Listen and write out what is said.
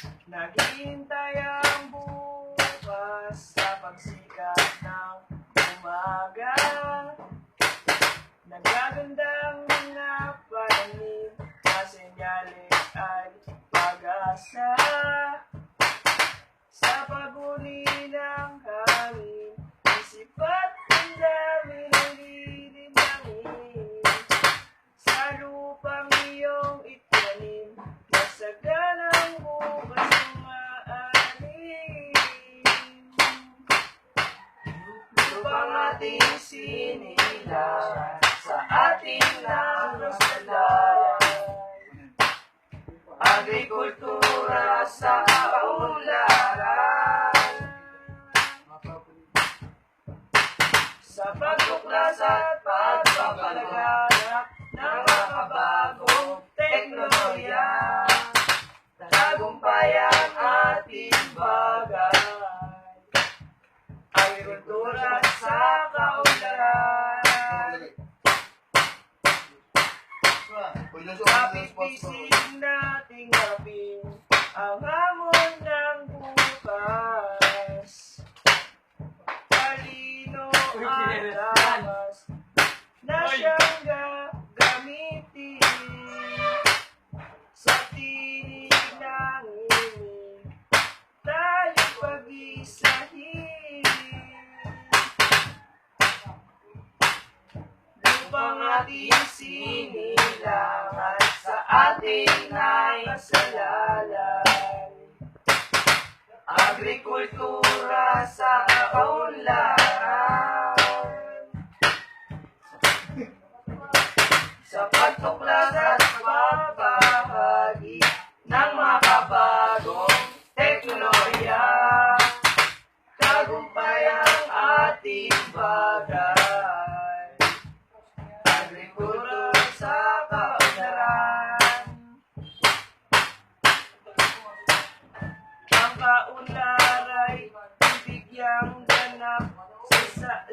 Naghihintay ang bukas sa pagsikat ng umaga. Nagagandang mga pananim na senyales ay pag-asa. Sa pag-uli ng hangin, isip at damdamin nililindangin. Sa lupang iyong itanim, nasaganang bukas ng maalim. Lupang ating sinilang, sa ating nakasalalay. Agrikultura sa kaunlaran. Sa pagtuklas at pagpapalaganap ng makabagong teknolohiya, tagumpay ang ating bagay. Agrikultura sa kaunlaran. Kapipisig nating harapin ang hamon ng bukas. Talino at lamas na siyang gagamitin sa tinig ng inig, tayo pag-isahin. Lupang ating sinilangan, sa ating nakasalalay. Agrikultura sa kaunlaran. Sa pagtuklas at pagbabahagi ng makabagong teknolohiya, tagumpay ang ating bagay. Agrikultura sa kaunlaran. Ang kaunlaray, bibigyang ganap sa